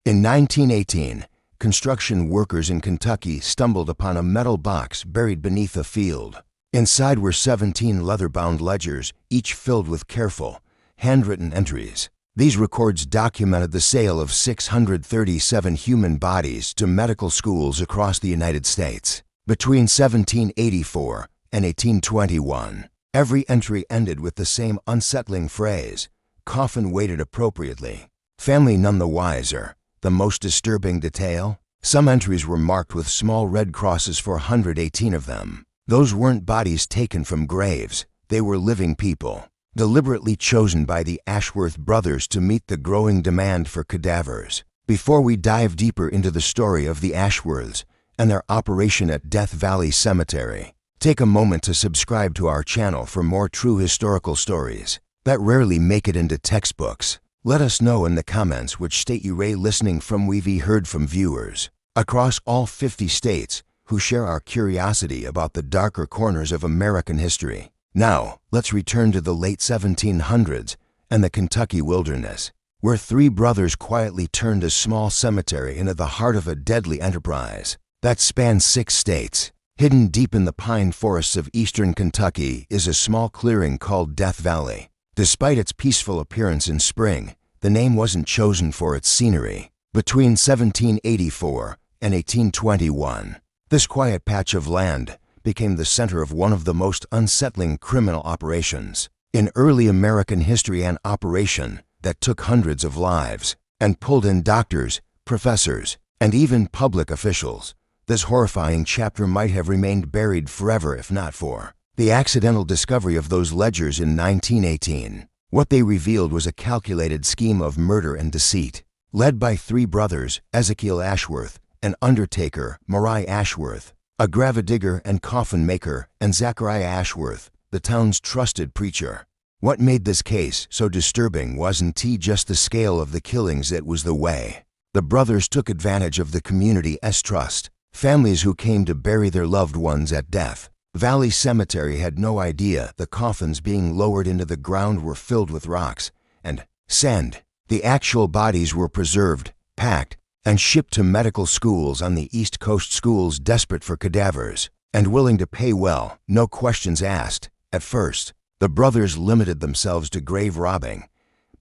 In 1918, construction workers in Kentucky stumbled upon a metal box buried beneath a field. Inside were 17 leather-bound ledgers, each filled with careful, handwritten entries. These records documented the sale of 637 human bodies to medical schools across the United States. Between 1784 and 1821, every entry ended with the same unsettling phrase, "Coffin weighted appropriately." Family none the wiser. The most disturbing detail? Some entries were marked with small red crosses for 118 of them. Those weren't bodies taken from graves. They were living people, deliberately chosen by the Ashworth brothers to meet the growing demand for cadavers. Before we dive deeper into the story of the Ashworths and their operation at Death Valley Cemetery, take a moment to subscribe to our channel for more true historical stories that rarely make it into textbooks. Let us know in the comments which state you are listening from. We've heard from viewers across all 50 states who share our curiosity about the darker corners of American history. Now, let's return to the late 1700s and the Kentucky wilderness, where three brothers quietly turned a small cemetery into the heart of a deadly enterprise that spans 6 states. Hidden deep in the pine forests of eastern Kentucky is a small clearing called Death Valley. Despite its peaceful appearance in spring, the name wasn't chosen for its scenery. Between 1784 and 1821, this quiet patch of land became the center of one of the most unsettling criminal operations in early American history, an operation that took hundreds of lives and pulled in doctors, professors, and even public officials. This horrifying chapter might have remained buried forever if not for the accidental discovery of those ledgers in 1918. What they revealed was a calculated scheme of murder and deceit, led by 3 brothers, Ezekiel Ashworth, an undertaker, Macabre Ashworth, a gravedigger and coffin maker, and Zachariah Ashworth, the town's trusted preacher. What made this case so disturbing wasn't just the scale of the killings, it was the way the brothers took advantage of the community's trust. Families who came to bury their loved ones at Death Valley Cemetery had no idea the coffins being lowered into the ground were filled with rocks and sand. The actual bodies were preserved, packed, and shipped to medical schools on the East Coast, schools desperate for cadavers and willing to pay well, no questions asked. At first, the brothers limited themselves to grave robbing,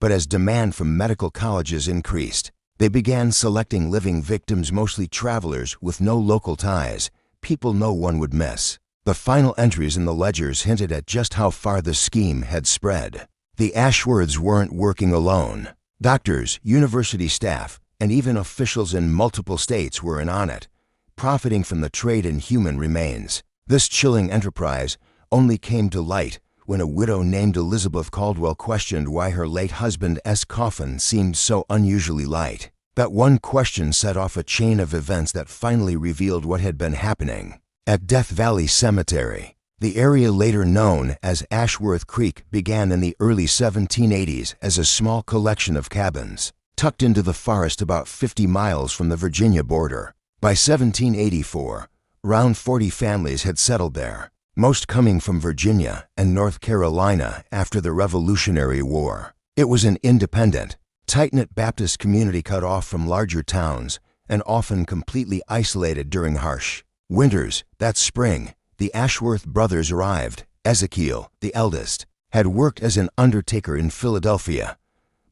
but as demand from medical colleges increased, they began selecting living victims, mostly travelers with no local ties, people no one would miss. The final entries in the ledgers hinted at just how far the scheme had spread. The Ashworths weren't working alone. Doctors, university staff, and even officials in multiple states were in on it, profiting from the trade in human remains. This chilling enterprise only came to light when a widow named Elizabeth Caldwell questioned why her late husband's coffin seemed so unusually light. That one question set off a chain of events that finally revealed what had been happening at Death Valley Cemetery. The area later known as Ashworth Creek began in the early 1780s as a small collection of cabins tucked into the forest about 50 miles from the Virginia border. By 1784, around 40 families had settled there, most coming from Virginia and North Carolina after the Revolutionary War. It was an independent, tight-knit Baptist community cut off from larger towns and often completely isolated during harsh winters. That spring, the Ashworth brothers arrived. Ezekiel, the eldest, had worked as an undertaker in Philadelphia.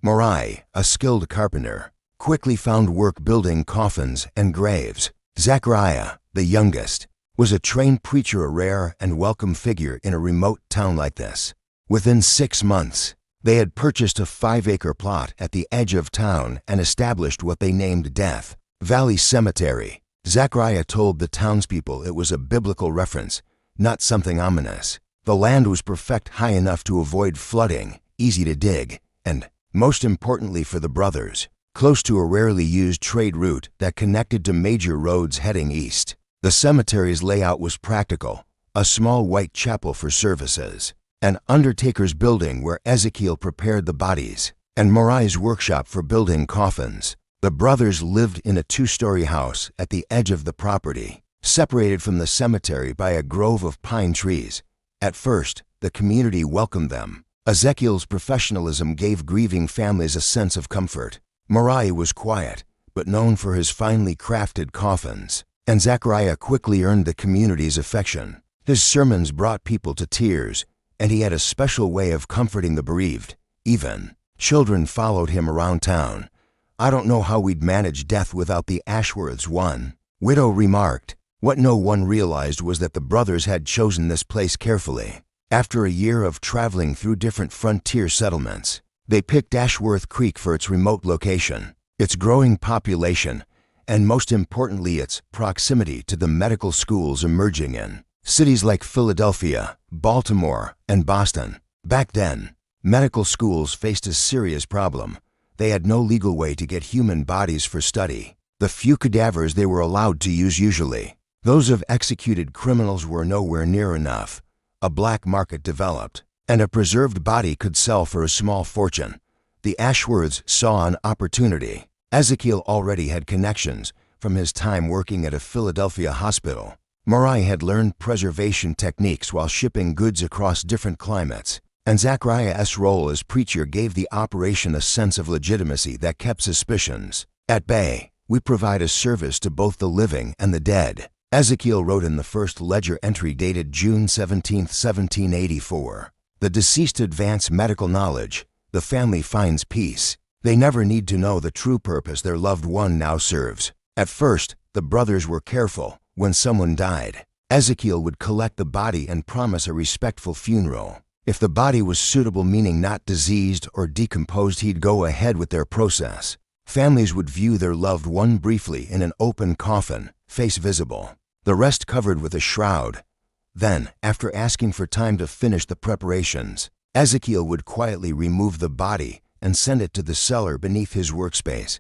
Macabre, a skilled carpenter, quickly found work building coffins and graves. Zachariah, the youngest, was a trained preacher, a rare and welcome figure in a remote town like this. Within 6 months, they had purchased a 5-acre plot at the edge of town and established what they named Death Valley Cemetery. Zachariah told the townspeople it was a biblical reference, not something ominous. The land was perfect, high enough to avoid flooding, easy to dig, and, most importantly for the brothers, close to a rarely used trade route that connected to major roads heading east. The cemetery's layout was practical: a small white chapel for services, an undertaker's building where Ezekiel prepared the bodies, and Macabre's workshop for building coffins. The brothers lived in a 2-story house at the edge of the property, separated from the cemetery by a grove of pine trees. At first, the community welcomed them. Ezekiel's professionalism gave grieving families a sense of comfort. Macabre was quiet, but known for his finely crafted coffins. And Zachariah quickly earned the community's affection. His sermons brought people to tears, and he had a special way of comforting the bereaved. Even children followed him around town. "I don't know how we'd manage death without the Ashworths," one widow remarked. What no one realized was that the brothers had chosen this place carefully. After a year of traveling through different frontier settlements, they picked Ashworth Creek for its remote location, its growing population, and most importantly its proximity to the medical schools emerging in cities like Philadelphia, Baltimore, and Boston. Back then, medical schools faced a serious problem. They had no legal way to get human bodies for study. The few cadavers they were allowed to use, usually those of executed criminals, were nowhere near enough. A black market developed, and a preserved body could sell for a small fortune. The Ashworths saw an opportunity. Ezekiel already had connections from his time working at a Philadelphia hospital. Morai had learned preservation techniques while shipping goods across different climates, and Zachariah's role as preacher gave the operation a sense of legitimacy that kept suspicions at bay. "We provide a service to both the living and the dead," Ezekiel wrote in the first ledger entry dated June 17, 1784. "The deceased advance medical knowledge. The family finds peace. They never need to know the true purpose their loved one now serves." At first, the brothers were careful. When someone died, Ezekiel would collect the body and promise a respectful funeral. If the body was suitable, meaning not diseased or decomposed, he'd go ahead with their process. Families would view their loved one briefly in an open coffin, face visible, the rest covered with a shroud. Then, after asking for time to finish the preparations, Ezekiel would quietly remove the body and send it to the cellar beneath his workspace.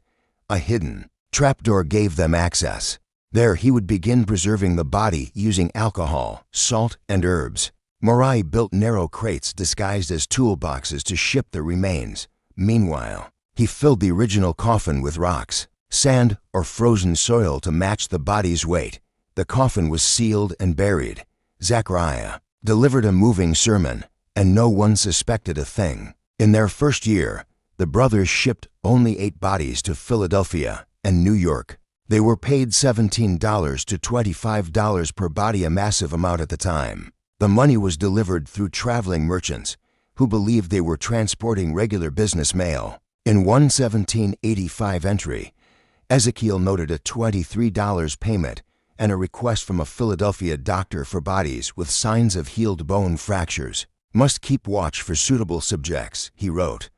A hidden trapdoor gave them access. There he would begin preserving the body using alcohol, salt, and herbs. Morai built narrow crates disguised as toolboxes to ship the remains. Meanwhile, he filled the original coffin with rocks, sand, or frozen soil to match the body's weight. The coffin was sealed and buried. Zachariah delivered a moving sermon, and no one suspected a thing. In their first year, the brothers shipped only 8 bodies to Philadelphia and New York. They were paid $17 to $25 per body, a massive amount at the time. The money was delivered through traveling merchants who believed they were transporting regular business mail. In one 1785 entry, Ezekiel noted a $23 payment and a request from a Philadelphia doctor for bodies with signs of healed bone fractures. "Must keep watch for suitable subjects," he wrote.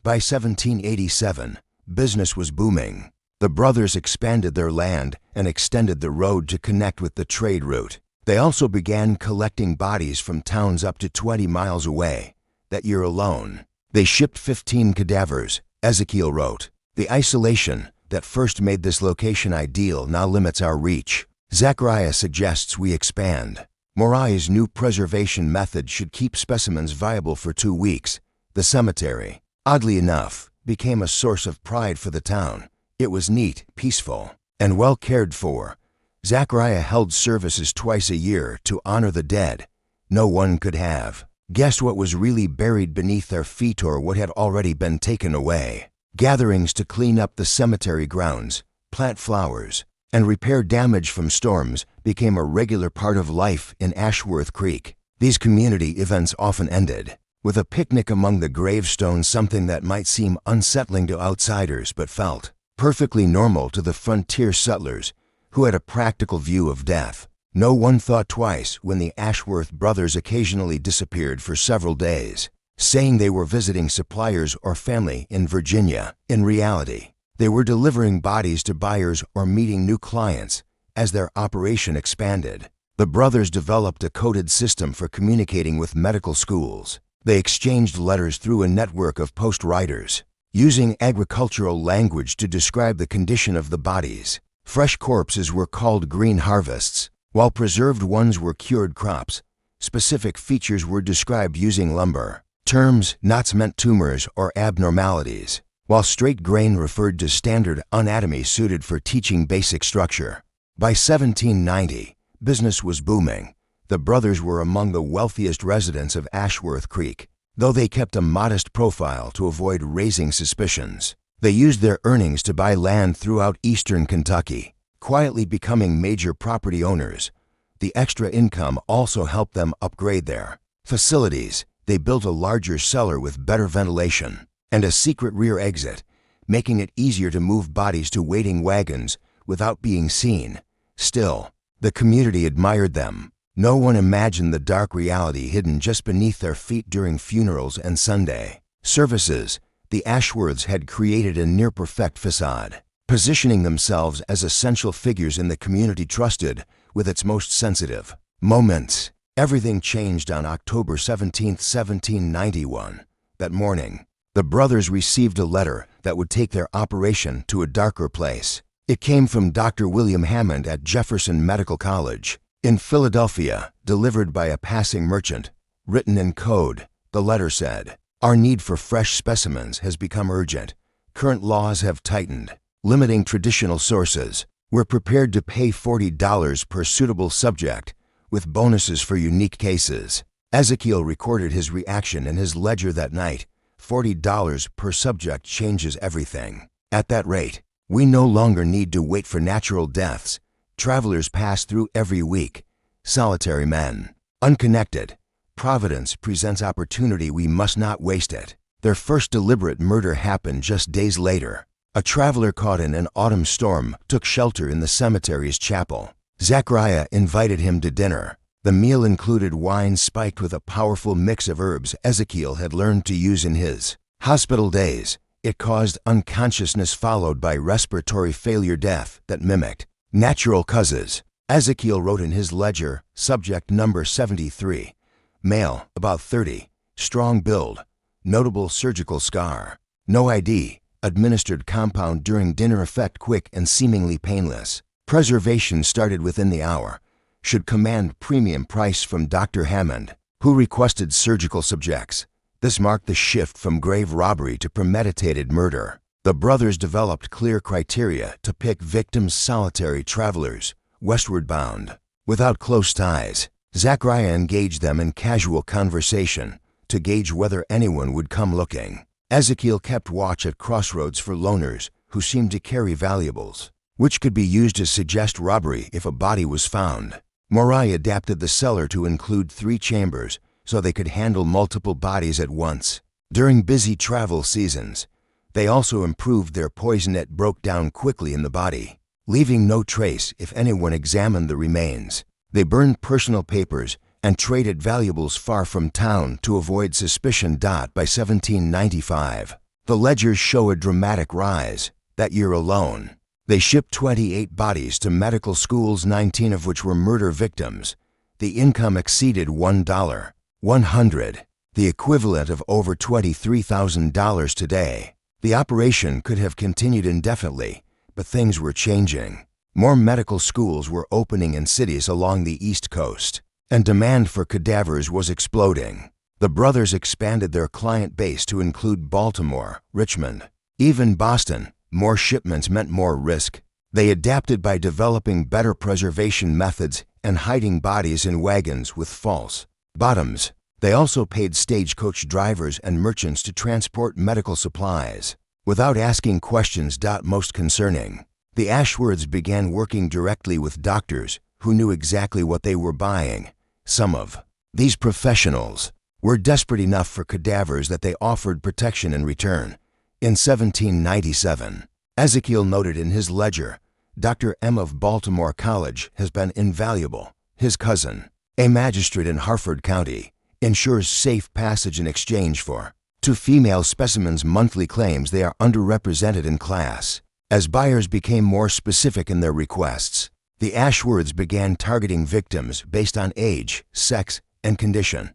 By 1787, business was booming. The brothers expanded their land and extended the road to connect with the trade route. They also began collecting bodies from towns up to 20 miles away. That year alone, they shipped 15 cadavers, Ezekiel wrote. "The isolation that first made this location ideal now limits our reach. Zachariah suggests we expand. Morai's new preservation method should keep specimens viable for 2 weeks. The cemetery, oddly enough, became a source of pride for the town. It was neat, peaceful, and well cared for. Zachariah held services twice a year to honor the dead. No one could have guessed what was really buried beneath their feet or what had already been taken away. Gatherings to clean up the cemetery grounds, plant flowers, and repair damage from storms became a regular part of life in Ashworth Creek. These community events often ended with a picnic among the gravestones, something that might seem unsettling to outsiders but felt perfectly normal to the frontier settlers who had a practical view of death. No one thought twice when the Ashworth brothers occasionally disappeared for several days, saying they were visiting suppliers or family in Virginia. In reality, they were delivering bodies to buyers or meeting new clients. As their operation expanded, the brothers developed a coded system for communicating with medical schools. They exchanged letters through a network of post writers, using agricultural language to describe the condition of the bodies. Fresh corpses were called green harvests, while preserved ones were cured crops. Specific features were described using lumber terms. Knots meant tumors or abnormalities, while straight grain referred to standard anatomy suited for teaching basic structure. By 1790, business was booming. The brothers were among the wealthiest residents of Ashworth Creek, though they kept a modest profile to avoid raising suspicions. They used their earnings to buy land throughout eastern Kentucky, quietly becoming major property owners. The extra income also helped them upgrade their facilities. They built a larger cellar with better ventilation and a secret rear exit, making it easier to move bodies to waiting wagons without being seen. Still, the community admired them. No one imagined the dark reality hidden just beneath their feet during funerals and Sunday services. The Ashworths had created a near-perfect facade, positioning themselves as essential figures in the community trusted with its most sensitive moments. Everything changed on October 17, 1791. That morning, the brothers received a letter that would take their operation to a darker place. It came from Dr. William Hammond at Jefferson Medical College in Philadelphia, delivered by a passing merchant. Written in code, the letter said, "Our need for fresh specimens has become urgent. Current laws have tightened, limiting traditional sources. We're prepared to pay $40 per suitable subject, with bonuses for unique cases." Ezekiel recorded his reaction in his ledger that night. $40 per subject changes everything. At that rate, we no longer need to wait for natural deaths. Travelers pass through every week. Solitary men. Unconnected. Providence presents opportunity, we must not waste it. Their first deliberate murder happened just days later. A traveler caught in an autumn storm took shelter in the cemetery's chapel. Zachariah invited him to dinner. The meal included wine spiked with a powerful mix of herbs Ezekiel had learned to use in his hospital days. It caused unconsciousness followed by respiratory failure, death that mimicked natural causes. Ezekiel wrote in his ledger, subject number 73. Male, about 30, strong build, notable surgical scar, no ID, administered compound during dinner, effect quick and seemingly painless. Preservation started within the hour. Should command premium price from Dr. Hammond, who requested surgical subjects. This marked the shift from grave robbery to premeditated murder. The brothers developed clear criteria to pick victims: solitary travelers, westward bound, without close ties. Zachariah engaged them in casual conversation to gauge whether anyone would come looking. Ezekiel kept watch at crossroads for loners who seemed to carry valuables, which could be used to suggest robbery if a body was found. Morai adapted the cellar to include 3 chambers so they could handle multiple bodies at once. During busy travel seasons, they also improved their poison. It broke down quickly in the body, leaving no trace if anyone examined the remains. They burned personal papers and traded valuables far from town to avoid suspicion. By 1795, the ledgers show a dramatic rise. That year alone, they shipped 28 bodies to medical schools, 19 of which were murder victims. The income exceeded $100, the equivalent of over $23,000 today. The operation could have continued indefinitely, but things were changing. More medical schools were opening in cities along the East Coast, and demand for cadavers was exploding. The brothers expanded their client base to include Baltimore, Richmond, even Boston. More shipments meant more risk. They adapted by developing better preservation methods and hiding bodies in wagons with false bottoms. They also paid stagecoach drivers and merchants to transport medical supplies without asking questions. Most concerning, the Ashworths began working directly with doctors who knew exactly what they were buying. Some of these professionals were desperate enough for cadavers that they offered protection in return. In 1797, Ezekiel noted in his ledger, Dr. M. of Baltimore College has been invaluable. His cousin, a magistrate in Harford County, ensures safe passage in exchange for 2 female specimens. Monthly claims they are underrepresented in class. As buyers became more specific in their requests, the Ashworths began targeting victims based on age, sex, and condition.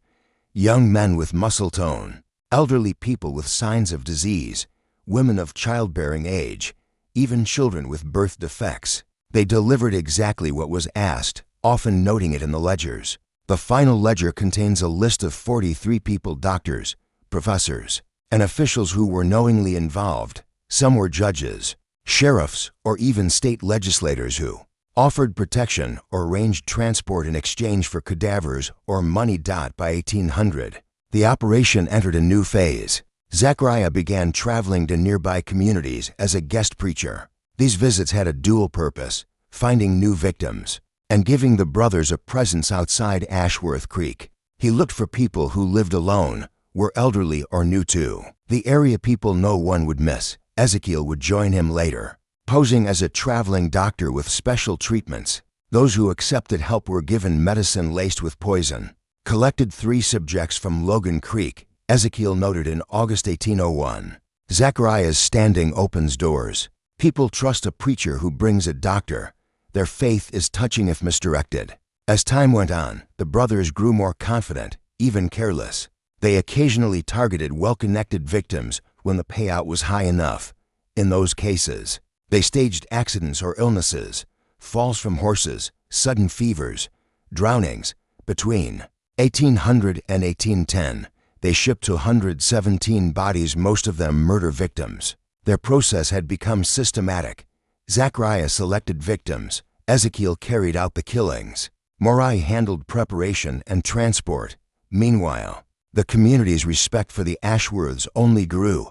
Young men with muscle tone, elderly people with signs of disease, women of childbearing age, even children with birth defects. They delivered exactly what was asked, often noting it in the ledgers. The final ledger contains a list of 43 people: doctors, professors, and officials who were knowingly involved. Some were judges, sheriffs, or even state legislators who offered protection or arranged transport in exchange for cadavers or money. By 1800, the operation entered a new phase. Zachariah began traveling to nearby communities as a guest preacher. These visits had a dual purpose: finding new victims and giving the brothers a presence outside Ashworth Creek. He looked for people who lived alone, were elderly or new to the area, people no one would miss. Ezekiel would join him later, posing as a traveling doctor with special treatments. Those who accepted help were given medicine laced with poison. Collected 3 subjects from Logan Creek, Ezekiel noted in August 1801. Zachariah's standing opens doors. People trust a preacher who brings a doctor. Their faith is touching if misdirected. As time went on, the brothers grew more confident, even careless. They occasionally targeted well-connected victims when the payout was high enough. In those cases, they staged accidents or illnesses, falls from horses, sudden fevers, drownings. Between 1800 and 1810, they shipped to 117 bodies, most of them murder victims. Their process had become systematic. Zachariah selected victims. Ezekiel carried out the killings. Morai handled preparation and transport. Meanwhile, the community's respect for the Ashworths only grew.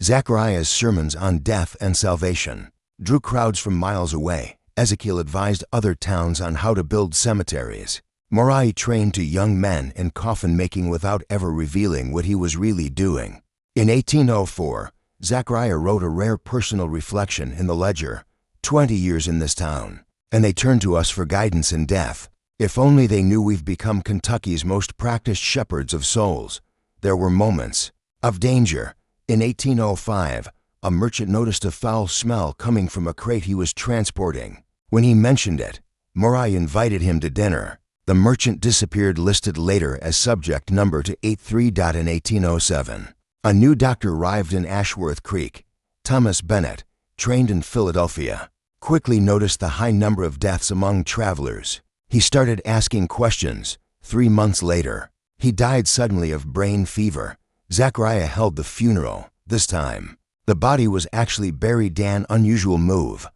Zachariah's sermons on death and salvation drew crowds from miles away. Ezekiel advised other towns on how to build cemeteries. Morai trained to young men in coffin making without ever revealing what he was really doing. In 1804, Zachariah wrote a rare personal reflection in the ledger, 20 years in this town, and they turn to us for guidance in death. If only they knew we've become Kentucky's most practiced shepherds of souls. There were moments of danger. In 1805, a merchant noticed a foul smell coming from a crate he was transporting. When he mentioned it, Morai invited him to dinner. The merchant disappeared, listed later as subject number to 83. In 1807, a new doctor arrived in Ashworth Creek. Thomas Bennett, trained in Philadelphia, quickly noticed the high number of deaths among travelers. He started asking questions. 3 months later, he died suddenly of brain fever. Zachariah held the funeral. This time, the body was actually buried. An unusual move.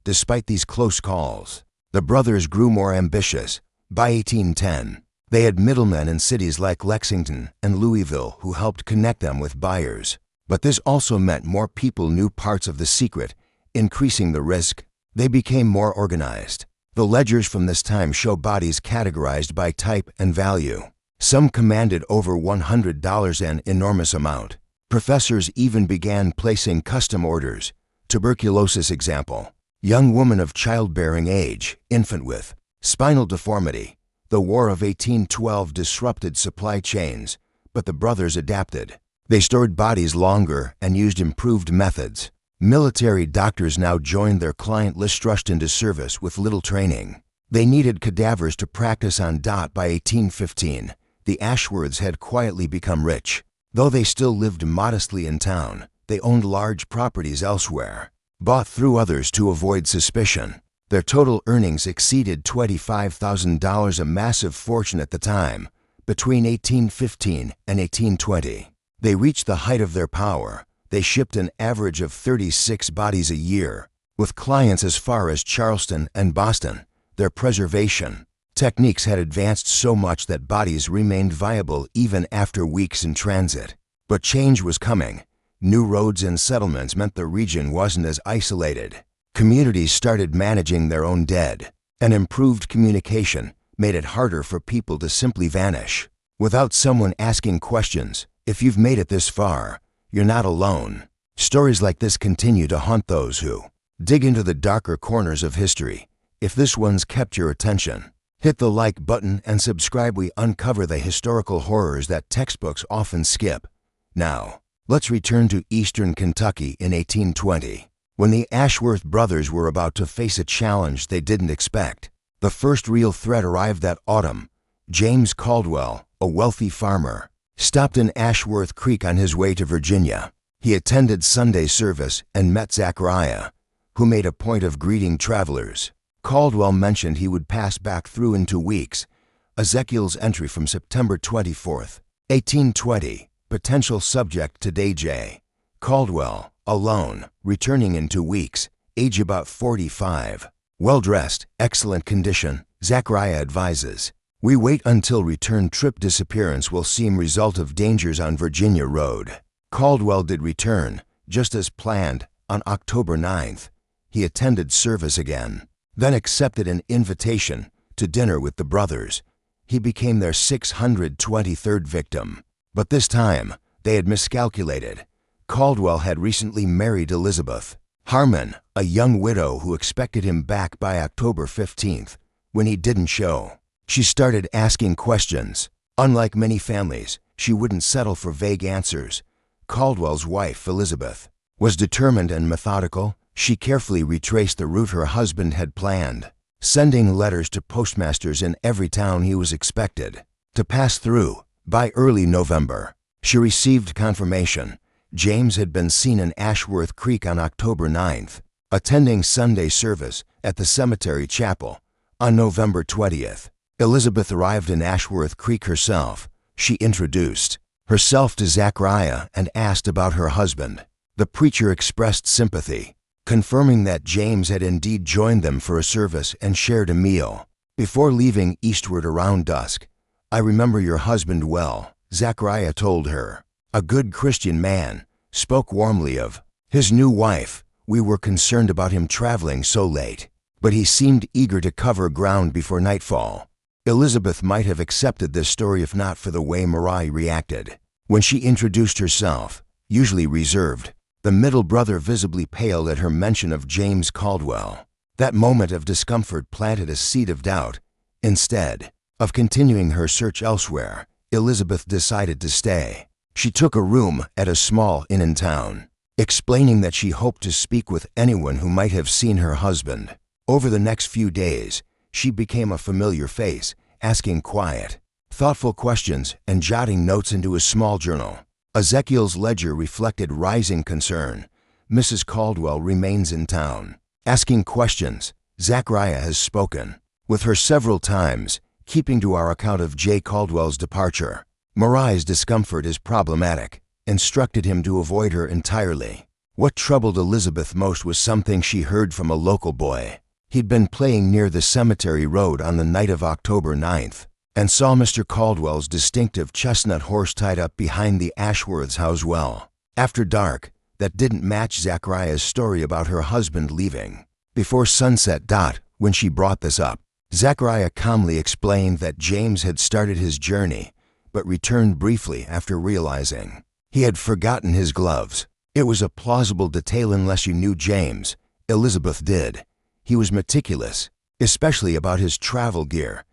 Despite these close calls, the brothers grew more ambitious. By 1810, they had middlemen in cities like Lexington and Louisville who helped connect them with buyers. But this also meant more people knew parts of the secret, increasing the risk. They became more organized. The ledgers from this time show bodies categorized by type and value. Some commanded over $100, an enormous amount. Professors even began placing custom orders. Tuberculosis example. Young woman of childbearing age, infant with spinal deformity. The War of 1812 disrupted supply chains, but the brothers adapted. They stored bodies longer and used improved methods. Military doctors now joined their client list, rushed into service with little training. They needed cadavers to practice on. By 1815, the Ashworths had quietly become rich. Though they still lived modestly in town, they owned large properties elsewhere, bought through others to avoid suspicion. Their total earnings exceeded $25,000, a massive fortune at the time. Between 1815 and 1820, they reached the height of their power. They shipped an average of 36 bodies a year, with clients as far as Charleston and Boston. Their preservation techniques had advanced so much that bodies remained viable even after weeks in transit. But change was coming. New roads and settlements meant the region wasn't as isolated. Communities started managing their own dead, and improved communication made it harder for people to simply vanish without someone asking questions. If you've made it this far, you're not alone. Stories like this continue to haunt those who dig into the darker corners of history. If this one's kept your attention, hit the like button and subscribe. We uncover the historical horrors that textbooks often skip. Now, let's return to eastern Kentucky in 1820, when the Ashworth brothers were about to face a challenge they didn't expect. The first real threat arrived that autumn. James Caldwell, a wealthy farmer, stopped in Ashworth Creek on his way to Virginia. He attended Sunday service and met Zachariah, who made a point of greeting travelers. Caldwell mentioned he would pass back through in 2 weeks. Ezekiel's entry from September 24, 1820. Potential subject today: J. Caldwell, alone, returning in 2 weeks, age about 45. Well-dressed, excellent condition. Zachariah advises, we wait until return trip. Disappearance will seem result of dangers on Virginia Road. Caldwell did return, just as planned, on October 9th. He attended service again, then accepted an invitation to dinner with the brothers. He became their 623rd victim. But this time, they had miscalculated. Caldwell had recently married Elizabeth Harmon, a young widow who expected him back by October 15th. When he didn't show, she started asking questions. Unlike many families, she wouldn't settle for vague answers. Caldwell's wife, Elizabeth, was determined and methodical. She carefully retraced the route her husband had planned, sending letters to postmasters in every town he was expected to pass through. By early November, she received confirmation. James had been seen in Ashworth Creek on October 9th, attending Sunday service at the cemetery chapel. On November 20th, Elizabeth arrived in Ashworth Creek herself. She introduced herself to Zachariah and asked about her husband. The preacher expressed sympathy, confirming that James had indeed joined them for a service and shared a meal. Before leaving eastward around dusk, "I remember your husband well," Zachariah told her. A good Christian man, spoke warmly of his new wife. "We were concerned about him traveling so late, but he seemed eager to cover ground before nightfall." Elizabeth might have accepted this story if not for the way Marai reacted. When she introduced herself, usually reserved, the middle brother visibly paled at her mention of James Caldwell. That moment of discomfort planted a seed of doubt. Instead of continuing her search elsewhere, Elizabeth decided to stay. She took a room at a small inn in town, explaining that she hoped to speak with anyone who might have seen her husband. Over the next few days, she became a familiar face, asking quiet, thoughtful questions and jotting notes into a small journal. Ezekiel's ledger reflected rising concern. "Mrs. Caldwell remains in town, asking questions. Zachariah has spoken with her several times, keeping to our account of J. Caldwell's departure. Marai's discomfort is problematic," instructed him to avoid her entirely. What troubled Elizabeth most was something she heard from a local boy. He'd been playing near the cemetery road on the night of October 9th and saw Mr. Caldwell's distinctive chestnut horse tied up behind the Ashworths' house well. After dark, that didn't match Zachariah's story about her husband leaving before sunset. When she brought this up, Zachariah calmly explained that James had started his journey, but returned briefly after realizing he had forgotten his gloves. It was a plausible detail unless you knew James. Elizabeth did. He was meticulous, especially about his travel gear.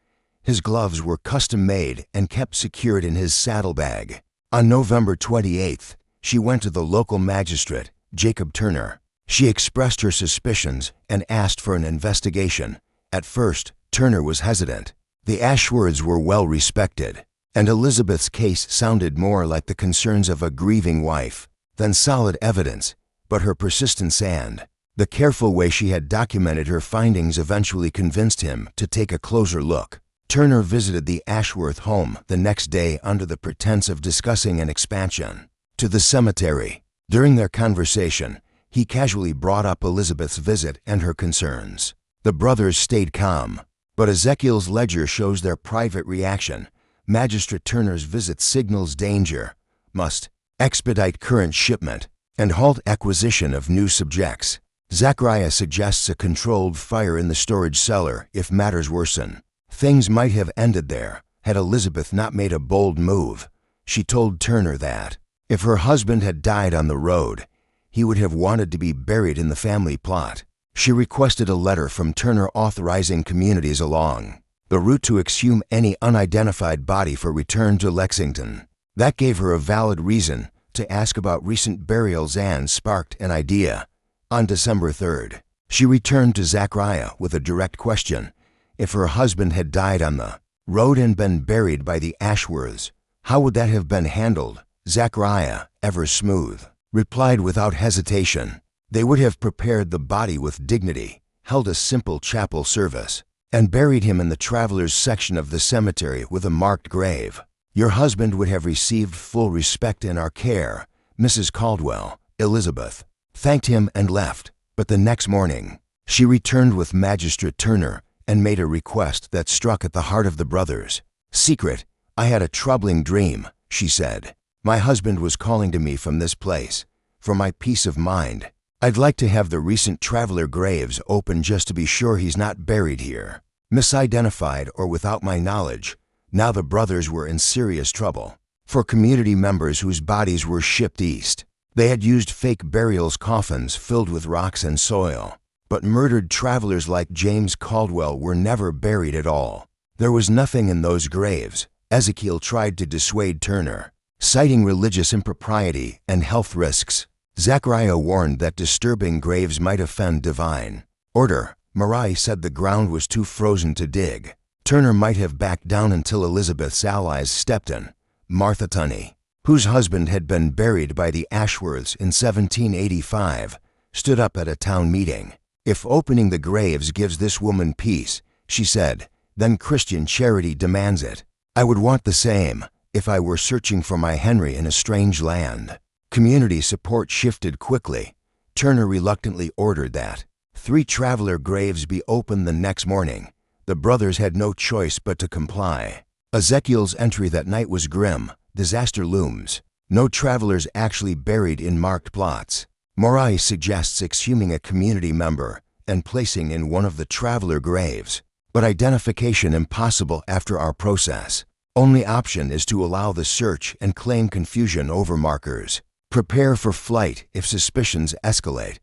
His gloves were custom-made and kept secured in his saddlebag. On November 28th, she went to the local magistrate, Jacob Turner. She expressed her suspicions and asked for an investigation. At first, Turner was hesitant. The Ashworths were well respected, and Elizabeth's case sounded more like the concerns of a grieving wife than solid evidence, but her persistence and the careful way she had documented her findings eventually convinced him to take a closer look. Turner visited the Ashworth home the next day under the pretense of discussing an expansion to the cemetery. During their conversation, he casually brought up Elizabeth's visit and her concerns. The brothers stayed calm, but Ezekiel's ledger shows their private reaction. Magistrate Turner's visit signals danger, must expedite current shipment, and halt acquisition of new subjects. Zachariah suggests a controlled fire in the storage cellar if matters worsen. Things might have ended there had Elizabeth not made a bold move. She told Turner that if her husband had died on the road, he would have wanted to be buried in the family plot. She requested a letter from Turner authorizing communities along the route to exhume any unidentified body for return to Lexington. That gave her a valid reason to ask about recent burials and sparked an idea. On December 3rd, she returned to Zachariah with a direct question. If her husband had died on the road and been buried by the Ashworths, how would that have been handled? Zachariah, ever smooth, replied without hesitation. They would have prepared the body with dignity, held a simple chapel service, and buried him in the travelers' section of the cemetery with a marked grave. Your husband would have received full respect in our care. Mrs. Caldwell, Elizabeth, thanked him and left, but the next morning, she returned with Magistrate Turner and made a request that struck at the heart of the brothers. "Secret, I had a troubling dream," she said. My husband was calling to me from this place. For my peace of mind, I'd like to have the recent traveler graves open just to be sure he's not buried here. Misidentified or without my knowledge, now the brothers were in serious trouble. For community members whose bodies were shipped east, they had used fake burials coffins filled with rocks and soil. But murdered travelers like James Caldwell were never buried at all. There was nothing in those graves. Ezekiel tried to dissuade Turner, citing religious impropriety and health risks. Zechariah warned that disturbing graves might offend divine order. Marai said the ground was too frozen to dig. Turner might have backed down until Elizabeth's allies stepped in. Martha Tunney, whose husband had been buried by the Ashworths in 1785, stood up at a town meeting. If opening the graves gives this woman peace, she said, then Christian charity demands it. I would want the same if I were searching for my Henry in a strange land. Community support shifted quickly. Turner reluctantly ordered that 3 traveler graves be opened the next morning. The brothers had no choice but to comply. Ezekiel's entry that night was grim. Disaster looms. No travelers actually buried in marked plots. Morai suggests exhuming a community member and placing in one of the traveler graves, but identification impossible after our process. Only option is to allow the search and claim confusion over markers. Prepare for flight if suspicions escalate.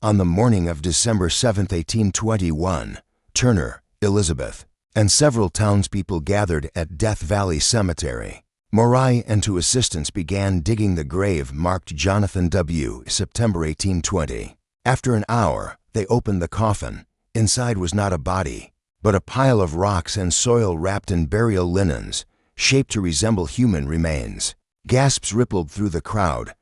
On the morning of December 7, 1821, Turner, Elizabeth, and several townspeople gathered at Death Valley Cemetery. Morai and 2 assistants began digging the grave marked Jonathan W. September 1820. After an hour, they opened the coffin. Inside was not a body, but a pile of rocks and soil wrapped in burial linens, shaped to resemble human remains. Gasps rippled through the crowd.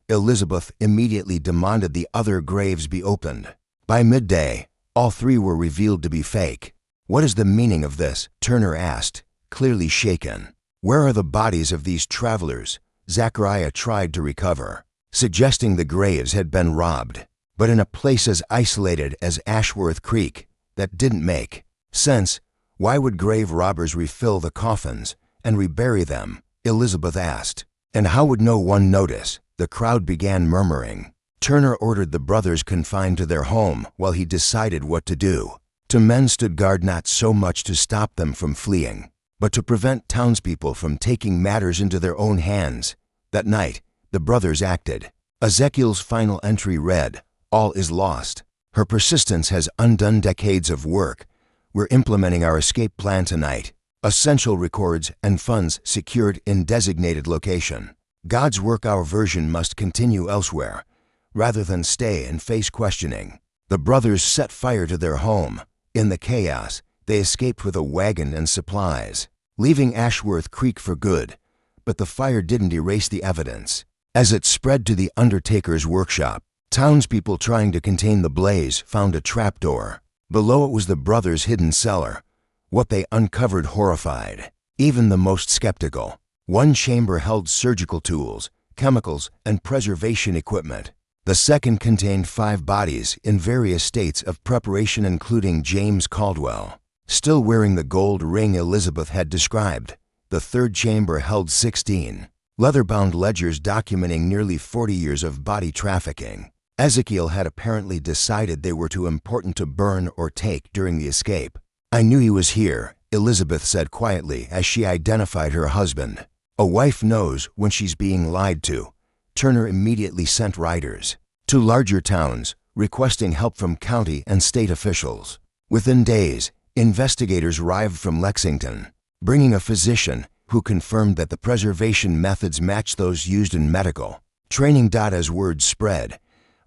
Elizabeth immediately demanded the other graves be opened. By midday, all 3 were revealed to be fake. What is the meaning of this? Turner asked, clearly shaken. Where are the bodies of these travelers? Zechariah tried to recover, suggesting the graves had been robbed, but in a place as isolated as Ashworth Creek. That didn't make sense. Why would grave robbers refill the coffins and rebury them? Elizabeth asked. And how would no one notice? The crowd began murmuring. Turner ordered the brothers confined to their home while he decided what to do. 2 men stood guard, not so much to stop them from fleeing, but to prevent townspeople from taking matters into their own hands. That night, the brothers acted. Ezekiel's final entry read, "All is lost. Her persistence has undone decades of work. We're implementing our escape plan tonight. Essential records and funds secured in designated location. God's work, our version must continue elsewhere, rather than stay and face questioning." The brothers set fire to their home. In the chaos, they escaped with a wagon and supplies, leaving Ashworth Creek for good. But the fire didn't erase the evidence. As it spread to the undertaker's workshop, townspeople trying to contain the blaze found a trapdoor. Below it was the brothers' hidden cellar. What they uncovered horrified even the most skeptical. One chamber held surgical tools, chemicals, and preservation equipment. The second contained 5 bodies in various states of preparation, including James Caldwell, still wearing the gold ring Elizabeth had described. The third chamber held 16 leather-bound ledgers documenting nearly 40 years of body trafficking. Ezekiel had apparently decided they were too important to burn or take during the escape. "I knew he was here," Elizabeth said quietly as she identified her husband. "A wife knows when she's being lied to." Turner immediately sent riders to larger towns, requesting help from county and state officials. Within days, investigators arrived from Lexington, bringing a physician who confirmed that the preservation methods matched those used in medical training. As word spread,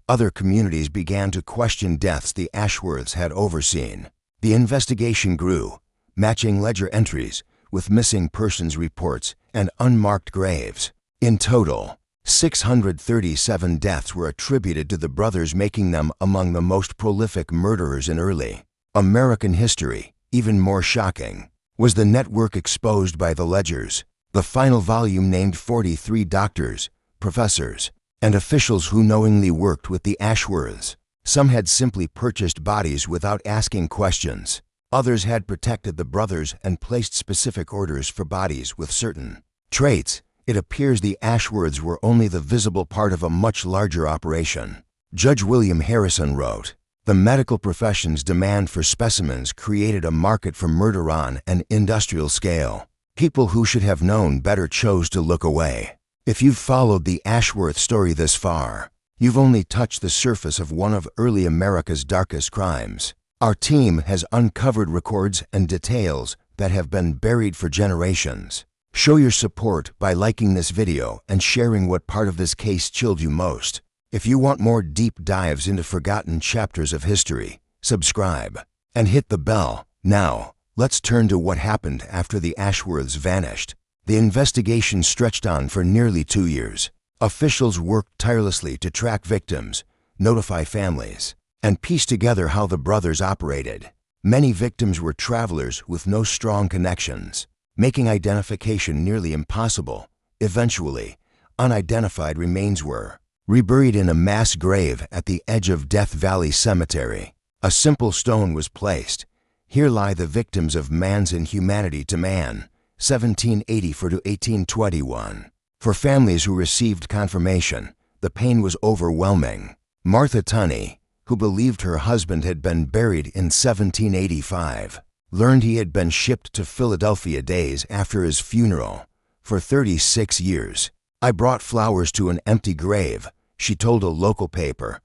other communities began to question deaths the Ashworths had overseen. The investigation grew, matching ledger entries with missing persons reports and unmarked graves. In total, 637 deaths were attributed to the brothers, making them among the most prolific murderers in early American history. Even more shocking was the network exposed by the ledgers. The final volume named 43 doctors, professors, and officials who knowingly worked with the Ashworths. Some had simply purchased bodies without asking questions. Others had protected the brothers and placed specific orders for bodies with certain traits, It appears the Ashworths were only the visible part of a much larger operation. Judge William Harrison wrote, "The medical profession's demand for specimens created a market for murder on an industrial scale. People who should have known better chose to look away." If you've followed the Ashworth story this far, you've only touched the surface of one of early America's darkest crimes. Our team has uncovered records and details that have been buried for generations. Show your support by liking this video and sharing what part of this case chilled you most. If you want more deep dives into forgotten chapters of history, subscribe and hit the bell. Now, let's turn to what happened after the Ashworths vanished. The investigation stretched on for nearly 2 years. Officials worked tirelessly to track victims, notify families, and piece together how the brothers operated. Many victims were travelers with no strong connections, making identification nearly impossible. Eventually, unidentified remains were reburied in a mass grave at the edge of Death Valley Cemetery. A simple stone was placed. "Here lie the victims of man's inhumanity to man, 1784 to 1821. For families who received confirmation, the pain was overwhelming. Martha Tunney, who believed her husband had been buried in 1785, learned he had been shipped to Philadelphia days after his funeral. For 36 years, I brought flowers to an empty grave," she told a local paper.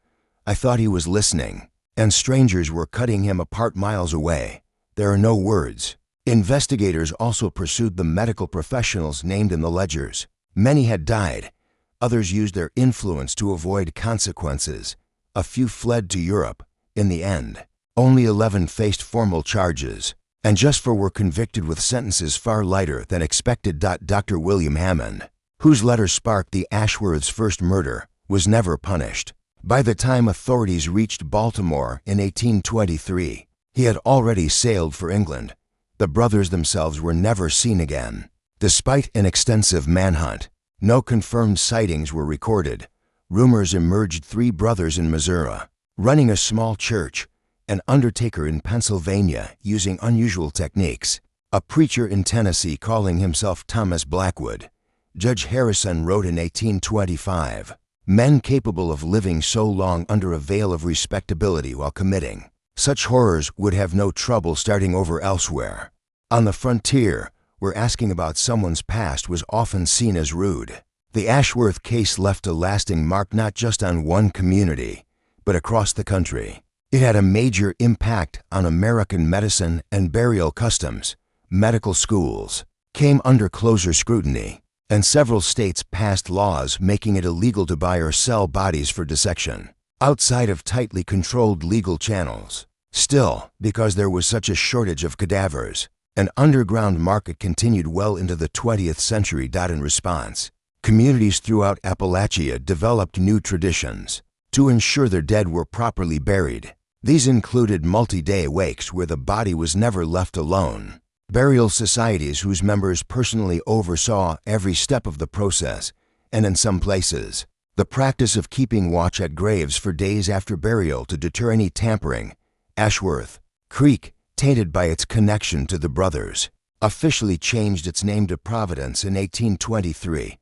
"I thought he was listening, and strangers were cutting him apart miles away. There are no words." Investigators also pursued the medical professionals named in the ledgers. Many had died. Others used their influence to avoid consequences. A few fled to Europe. In the end, only 11 faced formal charges, and just 4 were convicted with sentences far lighter than expected. Dr. William Hammond, whose letter sparked the Ashworths' first murder, was never punished. By the time authorities reached Baltimore in 1823, he had already sailed for England. The brothers themselves were never seen again. Despite an extensive manhunt, no confirmed sightings were recorded. Rumors emerged: 3 brothers in Missouri, running a small church, an undertaker in Pennsylvania using unusual techniques, a preacher in Tennessee calling himself Thomas Blackwood. Judge Harrison wrote in 1825, "Men capable of living so long under a veil of respectability while committing such horrors would have no trouble starting over elsewhere. On the frontier, where asking about someone's past was often seen as rude." The Ashworth case left a lasting mark not just on one community, but across the country. It had a major impact on American medicine and burial customs. Medical schools came under closer scrutiny, and several states passed laws making it illegal to buy or sell bodies for dissection outside of tightly controlled legal channels. Still, because there was such a shortage of cadavers, an underground market continued well into the 20th century. In response, communities throughout Appalachia developed new traditions to ensure their dead were properly buried. These included multi-day wakes where the body was never left alone, burial societies whose members personally oversaw every step of the process, and in some places, the practice of keeping watch at graves for days after burial to deter any tampering. Ashworth Creek, tainted by its connection to the brothers, officially changed its name to Providence in 1823.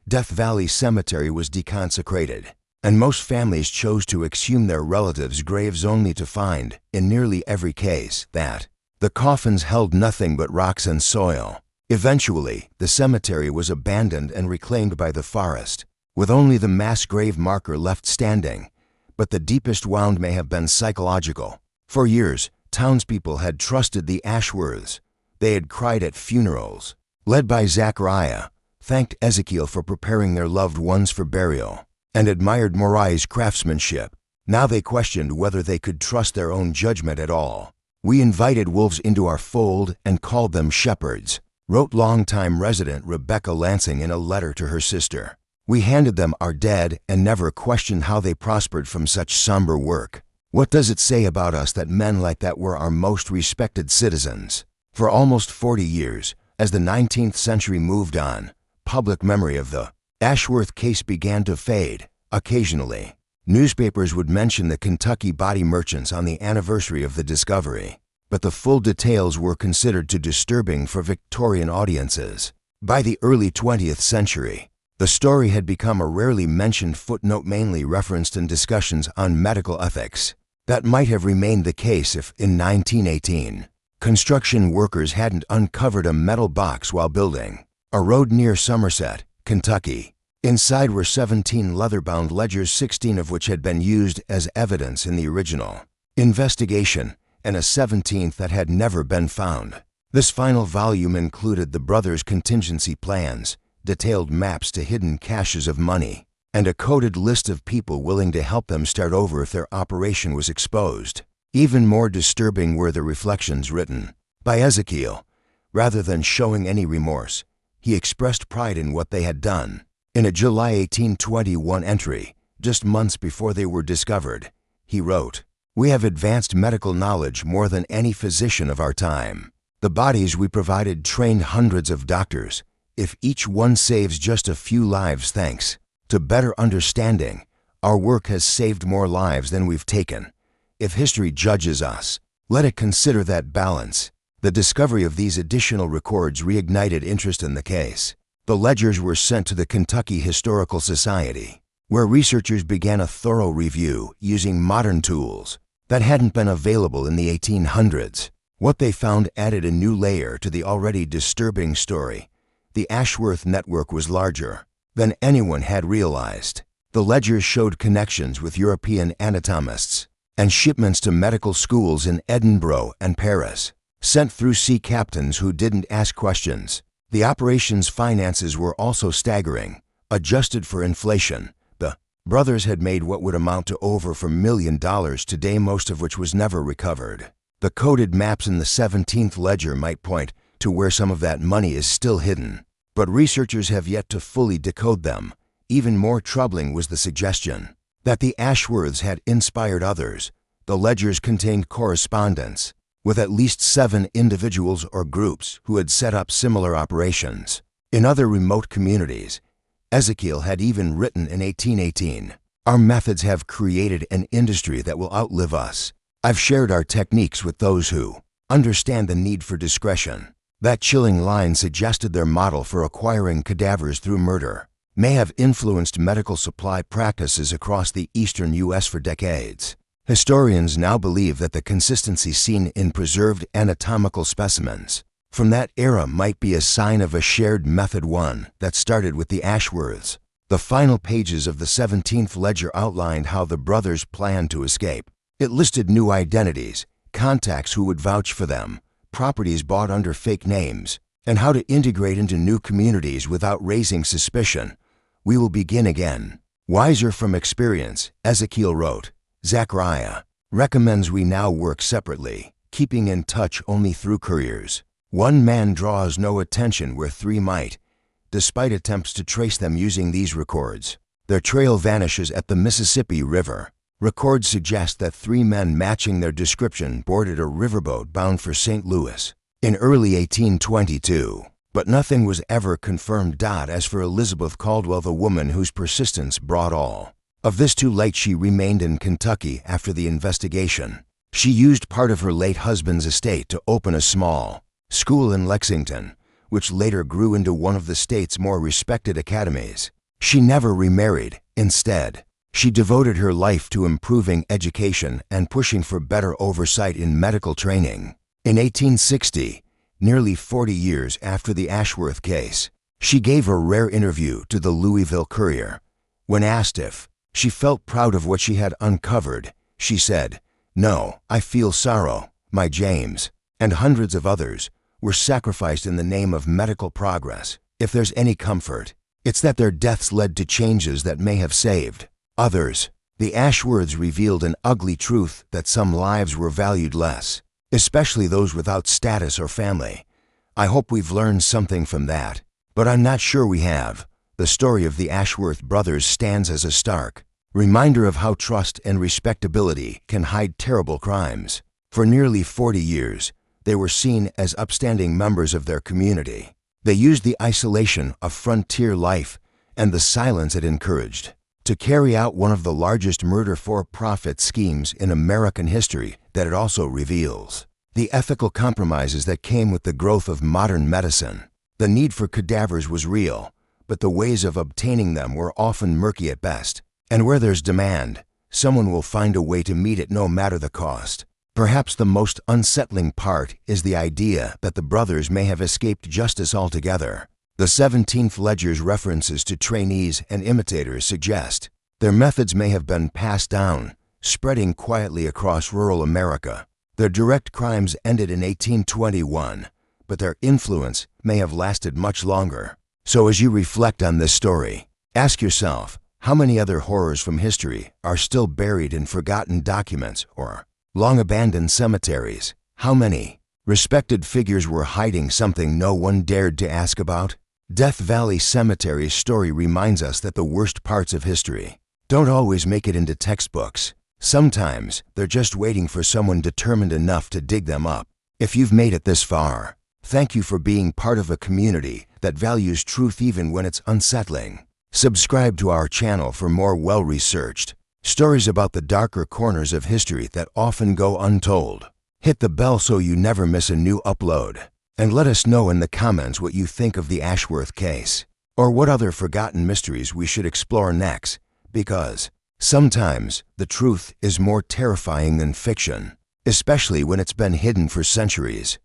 Death Valley Cemetery was deconsecrated, and most families chose to exhume their relatives' graves only to find, in nearly every case, that the coffins held nothing but rocks and soil. Eventually, the cemetery was abandoned and reclaimed by the forest, with only the mass grave marker left standing. But the deepest wound may have been psychological. For years, townspeople had trusted the Ashworths. They had cried at funerals, led by Zachariah, thanked Ezekiel for preparing their loved ones for burial, and admired Morai's craftsmanship. Now they questioned whether they could trust their own judgment at all. "We invited wolves into our fold and called them shepherds," wrote longtime resident Rebecca Lansing in a letter to her sister. "We handed them our dead and never questioned how they prospered from such somber work. What does it say about us that men like that were our most respected citizens?" For almost 40 years, as the 19th century moved on, public memory of the Ashworth case began to fade. Occasionally, newspapers would mention the Kentucky body merchants on the anniversary of the discovery, but the full details were considered too disturbing for Victorian audiences. By the early 20th century, the story had become a rarely mentioned footnote mainly referenced in discussions on medical ethics. That might have remained the case if, in 1918, construction workers hadn't uncovered a metal box while building a road near Somerset, Kentucky. Inside were 17 leather-bound ledgers, 16 of which had been used as evidence in the original investigation, and a 17th that had never been found. This final volume included the brothers' contingency plans, detailed maps to hidden caches of money, and a coded list of people willing to help them start over if their operation was exposed. Even more disturbing were the reflections written by Ezekiel. Rather than showing any remorse, he expressed pride in what they had done. In a July 1821 entry, just months before they were discovered, he wrote, "We have advanced medical knowledge more than any physician of our time. The bodies we provided trained hundreds of doctors. If each one saves just a few lives thanks to better understanding, our work has saved more lives than we've taken. If history judges us, let it consider that balance." The discovery of these additional records reignited interest in the case. The ledgers were sent to the Kentucky Historical Society, where researchers began a thorough review using modern tools that hadn't been available in the 1800s. What they found added a new layer to the already disturbing story. The Ashworth network was larger than anyone had realized. The ledgers showed connections with European anatomists and shipments to medical schools in Edinburgh and Paris, sent through sea captains who didn't ask questions. The operation's finances were also staggering. Adjusted for inflation, the brothers had made what would amount to over $4 million today, most of which was never recovered. The coded maps in the 17th ledger might point to where some of that money is still hidden, but researchers have yet to fully decode them. Even more troubling was the suggestion that the Ashworths had inspired others. The ledgers contained correspondence with at least 7 individuals or groups who had set up similar operations in other remote communities. Ezekiel had even written in 1818, "Our methods have created an industry that will outlive us. I've shared our techniques with those who understand the need for discretion." That chilling line suggested their model for acquiring cadavers through murder may have influenced medical supply practices across the eastern U.S. for decades. Historians now believe that the consistency seen in preserved anatomical specimens from that era might be a sign of a shared method, one that started with the Ashworths. The final pages of the 17th ledger outlined how the brothers planned to escape. It listed new identities, contacts who would vouch for them, properties bought under fake names, and how to integrate into new communities without raising suspicion. "We will begin again. Wiser from experience," Ezekiel wrote. Zechariah recommends we now work separately, keeping in touch only through couriers. One man draws no attention where 3 might. Despite attempts to trace them using these records, their trail vanishes at the Mississippi River. Records suggest that 3 men matching their description boarded a riverboat bound for St. Louis in early 1822, but nothing was ever confirmed. As for Elizabeth Caldwell, the woman whose persistence brought all of this to light, she remained in Kentucky after the investigation. She used part of her late husband's estate to open a small school in Lexington, which later grew into one of the state's more respected academies. She never remarried. Instead, she devoted her life to improving education and pushing for better oversight in medical training. In 1860, nearly 40 years after the Ashworth case, she gave a rare interview to the Louisville Courier. When asked if she felt proud of what she had uncovered, she said, "No, I feel sorrow. My James and hundreds of others were sacrificed in the name of medical progress. If there's any comfort, it's that their deaths led to changes that may have saved others." The Ashworths revealed an ugly truth that some lives were valued less, especially those without status or family. I hope we've learned something from that, but I'm not sure we have. The story of the Ashworth brothers stands as a stark reminder of how trust and respectability can hide terrible crimes. For nearly 40 years, they were seen as upstanding members of their community. They used the isolation of frontier life and the silence it encouraged to carry out one of the largest murder-for-profit schemes in American history that it also reveals the ethical compromises that came with the growth of modern medicine. The need for cadavers was real, but the ways of obtaining them were often murky at best. And where there's demand, someone will find a way to meet it no matter the cost. Perhaps the most unsettling part is the idea that the brothers may have escaped justice altogether. The 17th ledger's references to trainees and imitators suggest their methods may have been passed down, spreading quietly across rural America. Their direct crimes ended in 1821, but their influence may have lasted much longer. So as you reflect on this story, ask yourself, how many other horrors from history are still buried in forgotten documents or long-abandoned cemeteries? How many respected figures were hiding something no one dared to ask about? Death Valley Cemetery's story reminds us that the worst parts of history don't always make it into textbooks. Sometimes they're just waiting for someone determined enough to dig them up. If you've made it this far, thank you for being part of a community that values truth even when it's unsettling. Subscribe to our channel for more well-researched stories about the darker corners of history that often go untold. Hit the bell so you never miss a new upload. And let us know in the comments what you think of the Ashworth case, or what other forgotten mysteries we should explore next, because sometimes the truth is more terrifying than fiction, especially when it's been hidden for centuries.